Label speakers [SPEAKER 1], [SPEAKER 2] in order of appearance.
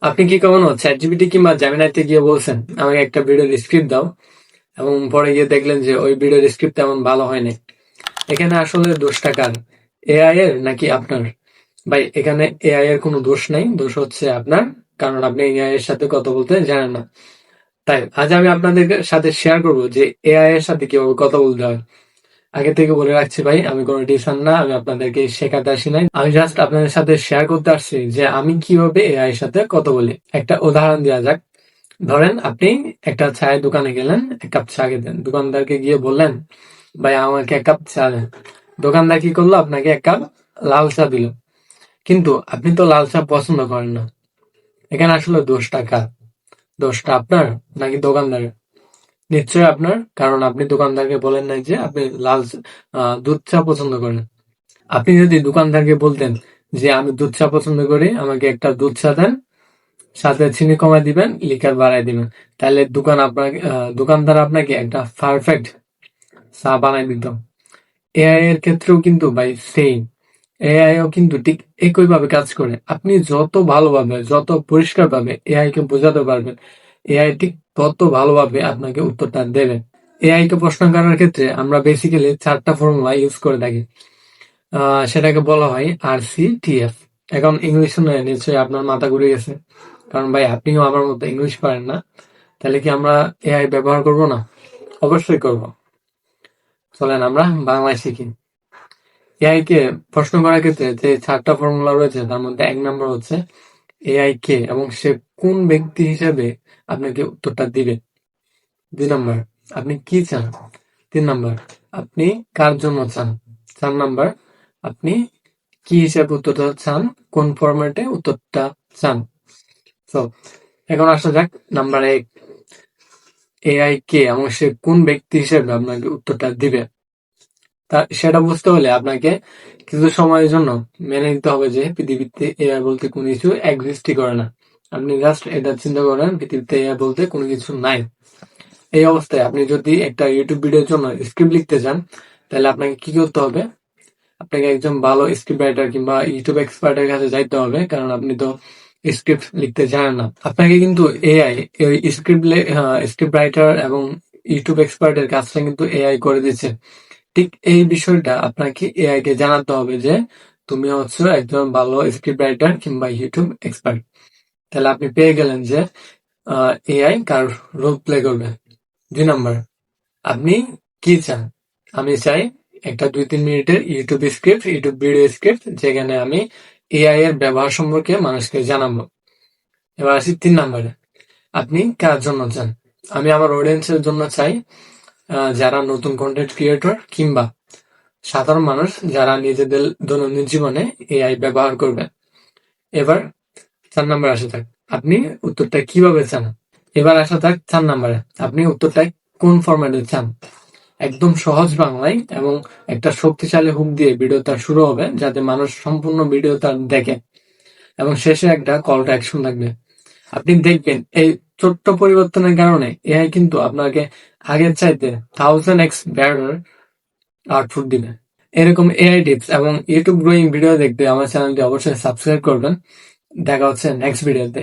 [SPEAKER 1] আপনি কি কখনো চ্যাটজিপিটি কিংবা জেমিনাইতে গিয়ে বলছেন আমাকে একটা ভিডিওর স্ক্রিপ্ট দাও এবং পরে গিয়ে দেখলেন যে ওই ভিডিওর স্ক্রিপ্ট তেমন ভালো হয়নি? এখানে আসলে দোষটা কার? এআই এর নাকি আপনার? ভাই, এখানে এআই এর কোনো দোষ নাই, দোষ হচ্ছে আপনার। কারণ আপনি এআই এর সাথে কথা বলতে জানেন না। তাই আজ আমি আপনাদের সাথে শেয়ার করবো যে এআই এর সাথে কিভাবে কথা বলতে হয়। আগে থেকে বলে রাখছি ভাই, আমি কোনো টিউশন না, আমি আপনাদেরকে শেখাতে আসি নাই। আমি জাস্ট আপনাদের সাথে শেয়ার করতে আসছি যে আমি কিভাবে এআই এর সাথে কথা বলি। একটা উদাহরণ দেওয়া যাক। ধরেন আপনি একটা চায়ের দোকানে গেলেন, এক কাপ চা খেতেন, দোকানদারকে গিয়ে বললেন ভাই আমাকে এক কাপ চা দেন। দোকানদার কি করলো? আপনাকে এক কাপ লাল চা দিল। কিন্তু আপনি তো লাল চা পছন্দ করেন না। এখানে আসলে দোষটা কার? দোষটা আপনার নাকি দোকানদারের? নিশ্চয়ই আপনার, কারণ আপনি দোকানদারকে বলেন নাই যে আপনি দুধ চা পছন্দ করেন। আপনি যদি দোকানদারকে বলতেন যে আমি দুধ চা পছন্দ করি, আমাকে একটা দুধ চা দেন, সাথে চিনি কমায় দিবেন, লিকার বাড়ায় দিবেন, তাহলে দোকানদার আপনাকে একটা পারফেক্ট চা বানায় দিত। এআই এর ক্ষেত্রেও কিন্তু ভাই সেম। এআই ও কিন্তু ঠিক একই ভাবে কাজ করে। আপনি যত ভালোভাবে, যত পরিষ্কার ভাবে এআই কে বোঝাতে পারবেন, এআই ঠিক তত ভালোভাবে আপনাকে উত্তরটা দেবে। এআই কে প্রশ্ন করার ক্ষেত্রে আমরা বেসিক্যালি 4টা ফর্মুলা ইউজ করে থাকি। সেটাকে বলা হয় RCTF। এখন ইংলিশ শুনে নিশ্চয়ই আপনার মাথা ঘুরে গেছে, কারণ ভাই আপনিও আমার মতো ইংলিশ পারেন না। তাহলে কি আমরা এআই ব্যবহার করব না? অবশ্যই করব। চলেন আমরা বাংলায় শিখি। এআই কে প্রশ্ন করার ক্ষেত্রে যে 4টা ফর্মুলা রয়েছে তার মধ্যে 1 নম্বর হচ্ছে এআই কে এবং সে কোন ব্যক্তি হিসেবে আপনাকে উত্তরটা দিবে। 2 নম্বর, আপনি কি চান? 3 নম্বর, আপনি কার জন্য চান? 4 নম্বর, আপনি কি হিসেবে উত্তরটা চান, কোন ফরম্যাটে উত্তরটা চান। তো এখন আসা যাক নাম্বার 1, এআই কে এবং সে কোন ব্যক্তি হিসেবে আপনাকে উত্তরটা দিবে। সেটা বুঝতে হলে আপনাকে কিছু সময়ের জন্য মেনে নিতে হবে যে পৃথিবীতে এআই বলতে কোনো কিছু এক্সিস্টই করে না। আপনি জাস্ট এটা চিন্তা করেন, পৃথিবীতে এআই বলতে কোনো কিছু নাই। এই অবস্থায় আপনি যদি একটা ইউটিউব ভিডিওর জন্য স্ক্রিপ্ট লিখতে চান, তাহলে আপনাকে কি করতে হবে? আপনাকে একজন ভালো স্ক্রিপ্ট রাইটার কিংবা ইউটিউব এক্সপার্টের কাছে যাইতে হবে, কারণ আপনি তো স্ক্রিপ্ট লিখতে জানেন না। আপনাকে কিন্তু এআই স্ক্রিপ্ট রাইটার এবং ইউটিউব এক্সপার্টের কাজটা কিন্তু এআই করে দিচ্ছে। ঠিক এই বিষয়টা আপনাকে এআই কে জানাতে হবে যে তুমি হচ্ছে একজন ভালো স্ক্রিপ্ট রাইটার কিংবা ইউটিউব এক্সপার্ট। তাহলে আপনি পেয়ে গেলেন যে এআই কার রোল প্লে করবে। 2 নম্বর, আপনি কি চান? আমি চাই একটা 2-3 মিনিটের ইউটিউব ভিডিও স্ক্রিপ্ট, যেখানে আমি এআই এর ব্যবহার সম্পর্কে মানুষকে জানাবো। এবার আসি 3 নম্বরে, আপনি কার জন্য চান? আমি আমার অডিয়েন্সের জন্য চাই, যারা নতুন কন্টেন্ট ক্রিয়েটর কিংবা সাধারণ মানুষ যারা নিজেদের দৈনন্দিন জীবনে এআই ব্যবহার করবে। এবার 4 নম্বর আসা যাক, আপনি উত্তরটা কিভাবে চান। এবার আসা যাক 4 নম্বরে, আপনি উত্তরটা কোন ফরম্যাটে চান। একদম সহজ বাংলায় এবং একটা শক্তিশালী হুক দিয়ে ভিডিওটা শুরু হবে, যাতে মানুষ সম্পূর্ণ ভিডিওটা দেখে এবং শেষে একটা কল টু অ্যাকশন থাকবে। আপনি দেখবেন এই ছোট্ট পরিবর্তনের কারণে এআই কিন্তু আপনাকে আগের চাইতে 1000x বেটার আউটপুট দিবে। এরকম এআই টিপস এবং ইউটিউব গ্রোয়িং ভিডিও দেখতে আমার চ্যানেলটি অবশ্যই সাবস্ক্রাইব করবেন। দেখা হচ্ছে নেক্সট ভিডিওতে।